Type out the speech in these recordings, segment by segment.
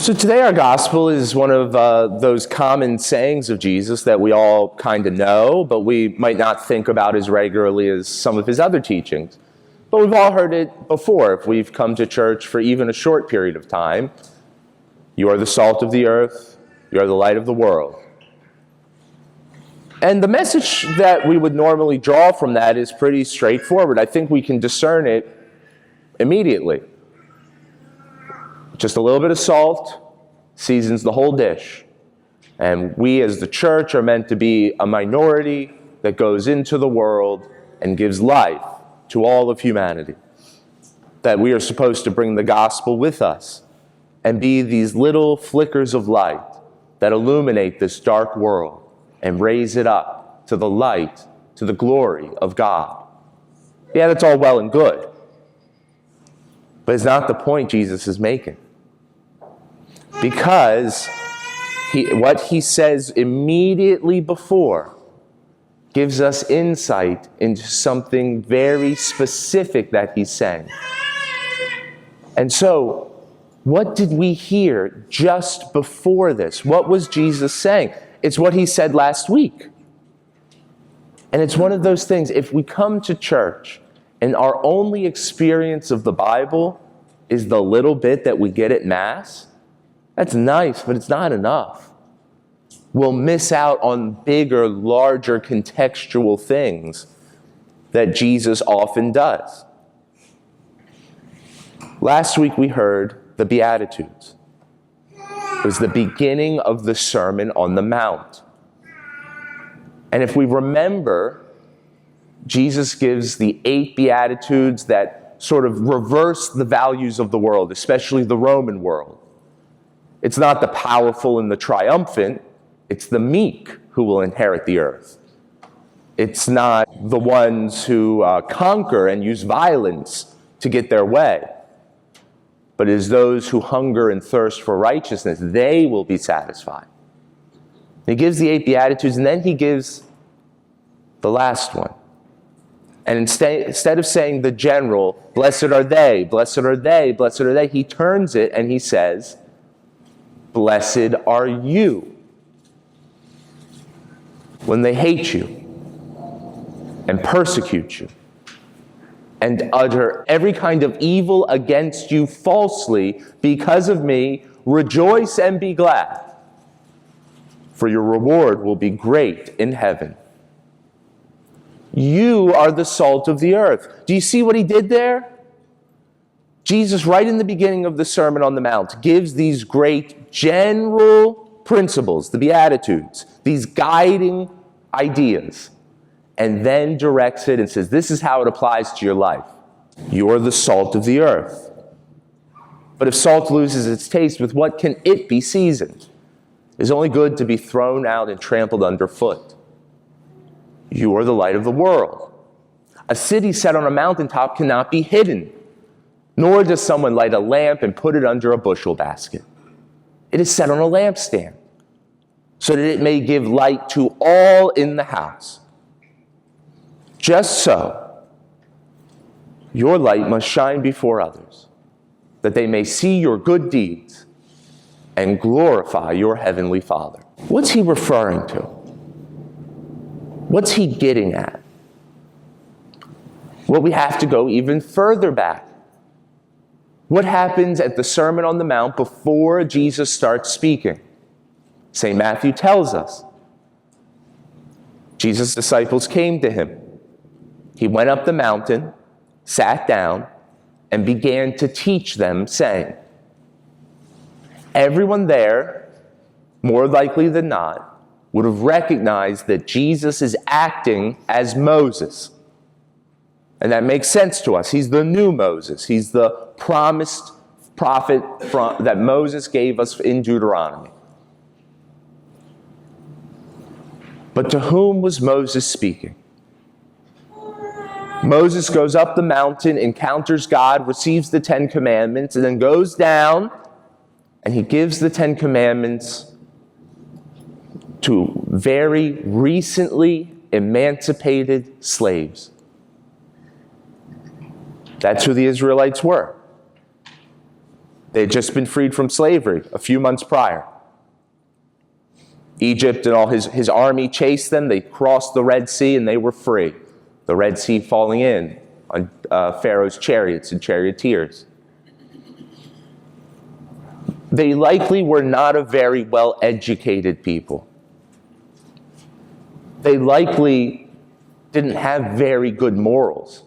So today our gospel is one of those common sayings of Jesus that we all kind of know, but we might not think about as regularly as some of his other teachings. But we've all heard it before if we've come to church for even a short period of time. You are the salt of the earth. You are the light of the world. And the message that we would normally draw from that is pretty straightforward. I think we can discern it immediately. Just a little bit of salt seasons the whole dish. And we as the church are meant to be a minority that goes into the world and gives life to all of humanity. That we are supposed to bring the gospel with us and be these little flickers of light that illuminate this dark world and raise it up to the light, to the glory of God. Yeah, that's all well and good. But it's not the point Jesus is making. Because what he says immediately before gives us insight into something very specific that he's saying. And so, what did we hear just before this? What was Jesus saying? It's what he said last week. And it's one of those things, if we come to church and our only experience of the Bible is the little bit that we get at Mass, that's nice, but it's not enough. We'll miss out on bigger, larger contextual things that Jesus often does. Last week we heard the Beatitudes. It was the beginning of the Sermon on the Mount. And if we remember, Jesus gives the 8 Beatitudes that sort of reverse the values of the world, especially the Roman world. It's not the powerful and the triumphant, it's the meek who will inherit the earth. It's not the ones who conquer and use violence to get their way, but it is those who hunger and thirst for righteousness. They will be satisfied. He gives the 8 Beatitudes, and then he gives the last one. And instead of saying the general, blessed are they, blessed are they, blessed are they, he turns it and he says, blessed are you when they hate you and persecute you and utter every kind of evil against you falsely because of me. Rejoice and be glad, for your reward will be great in heaven. You are the salt of the earth. Do you see what he did there? Jesus, right in the beginning of the Sermon on the Mount, gives these great general principles, the Beatitudes, these guiding ideas, and then directs it and says, this is how it applies to your life. You're the salt of the earth. But if salt loses its taste, with what can it be seasoned? It is only good to be thrown out and trampled underfoot. You are the light of the world. A city set on a mountaintop cannot be hidden. Nor does someone light a lamp and put it under a bushel basket. It is set on a lampstand, so that it may give light to all in the house. Just so, your light must shine before others, that they may see your good deeds and glorify your heavenly Father. What's he referring to? What's he getting at? Well, we have to go even further back. What happens at the Sermon on the Mount before Jesus starts speaking? St. Matthew tells us. Jesus' disciples came to him. He went up the mountain, sat down, and began to teach them, saying, everyone there, more likely than not, would have recognized that Jesus is acting as Moses. And that makes sense to us. He's the new Moses. He's the promised prophet that Moses gave us in Deuteronomy. But to whom was Moses speaking? Moses goes up the mountain, encounters God, receives the 10 Commandments, and then goes down, and he gives the 10 Commandments to very recently emancipated slaves. That's who the Israelites were. They had just been freed from slavery a few months prior. Egypt and all his army chased them. They crossed the Red Sea and they were free. The Red Sea falling in on Pharaoh's chariots and charioteers. They likely were not a very well-educated people. They likely didn't have very good morals.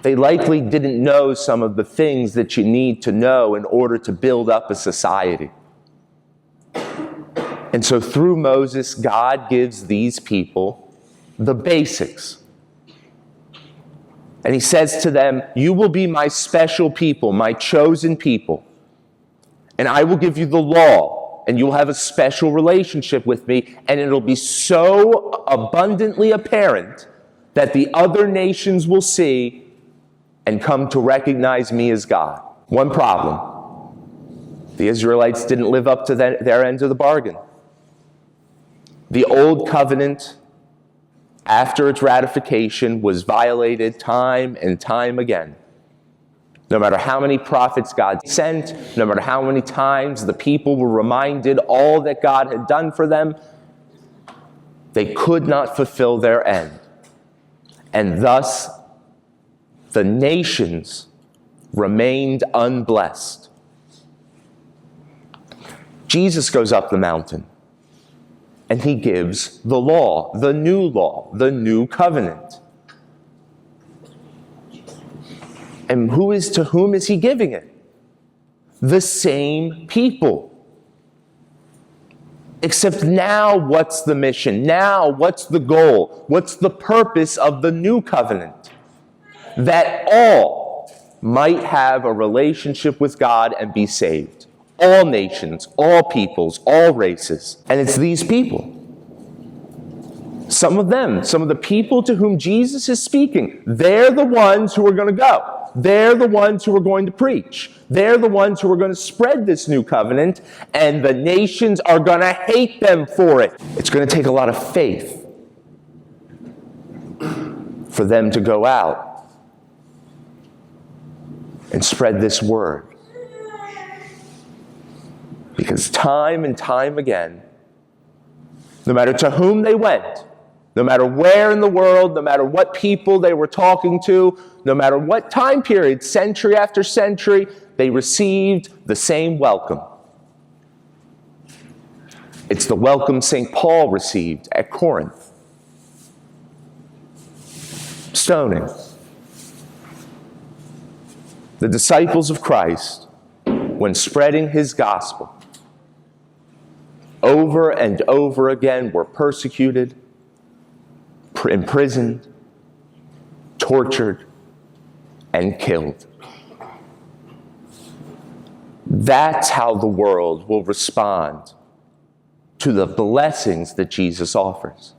They likely didn't know some of the things that you need to know in order to build up a society. And so through Moses, God gives these people the basics. And he says to them, you will be my special people, my chosen people. And I will give you the law, and you'll have a special relationship with me, and it'll be so abundantly apparent that the other nations will see and come to recognize me as God. One problem. The Israelites didn't live up to their end of the bargain. The old covenant, after its ratification, was violated time and time again. No matter how many prophets God sent, no matter how many times the people were reminded all that God had done for them, they could not fulfill their end. And thus, the nations remained unblessed. Jesus goes up the mountain, and he gives the law, the new covenant. And to whom is he giving it? The same people. Except now, what's the mission? Now, what's the goal? What's the purpose of the new covenant? That all might have a relationship with God and be saved. All nations, all peoples, all races. And it's these people. Some of the people to whom Jesus is speaking, they're the ones who are going to go. They're the ones who are going to preach. They're the ones who are going to spread this new covenant, and the nations are going to hate them for it. It's going to take a lot of faith for them to go out and spread this word. Because time and time again, no matter to whom they went, no matter where in the world, no matter what people they were talking to, no matter what time period, century after century, they received the same welcome. It's the welcome St. Paul received at Corinth. Stoning. The disciples of Christ, when spreading his gospel, over and over again were persecuted, imprisoned, tortured, and killed. That's how the world will respond to the blessings that Jesus offers.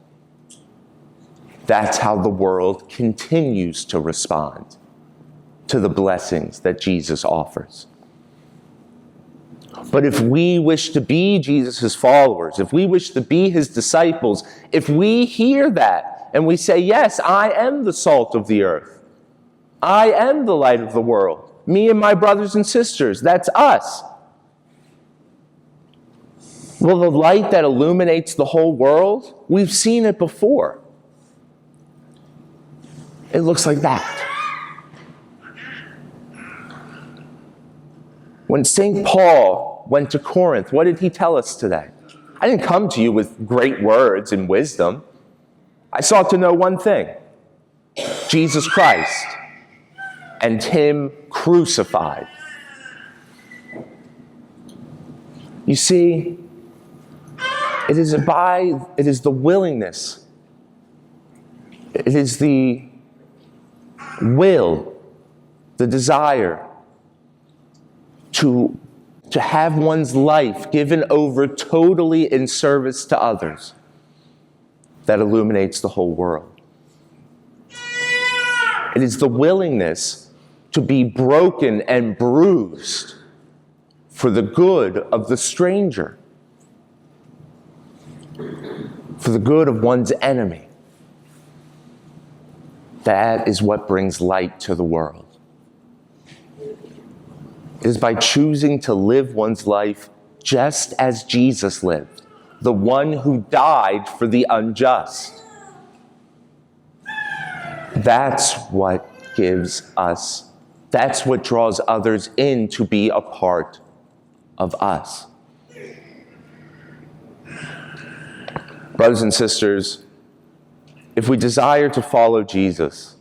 That's how the world continues to respond to the blessings that Jesus offers. But if we wish to be Jesus' followers, if we wish to be his disciples, if we hear that and we say, yes, I am the salt of the earth, I am the light of the world, me and my brothers and sisters, that's us. Well, the light that illuminates the whole world, we've seen it before. It looks like that. When St. Paul went to Corinth, what did he tell us today? I didn't come to you with great words and wisdom. I sought to know one thing, Jesus Christ and him crucified. You see, it is the willingness, it is the will, the desire to have one's life given over totally in service to others that illuminates the whole world. It is the willingness to be broken and bruised for the good of the stranger, for the good of one's enemy. That is what brings light to the world. is by choosing to live one's life just as Jesus lived, the one who died for the unjust. That's what that's what draws others in to be a part of us. Brothers and sisters, if we desire to follow Jesus,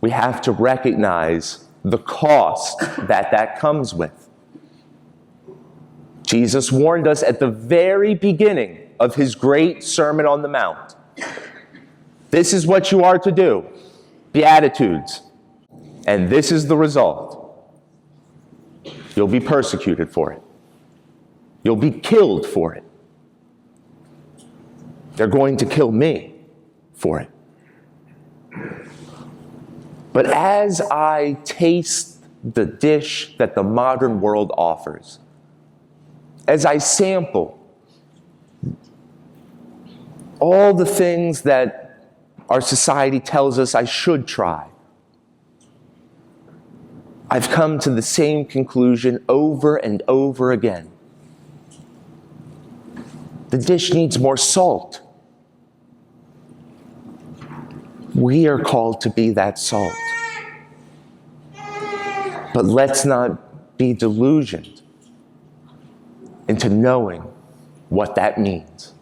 we have to recognize the cost that comes with. Jesus warned us at the very beginning of his great Sermon on the Mount. This is what you are to do, Beatitudes, and this is the result. You'll be persecuted for it. You'll be killed for it. They're going to kill me for it. But as I taste the dish that the modern world offers, as I sample all the things that our society tells us I should try, I've come to the same conclusion over and over again. The dish needs more salt. We are called to be that salt. But let's not be delusioned into knowing what that means.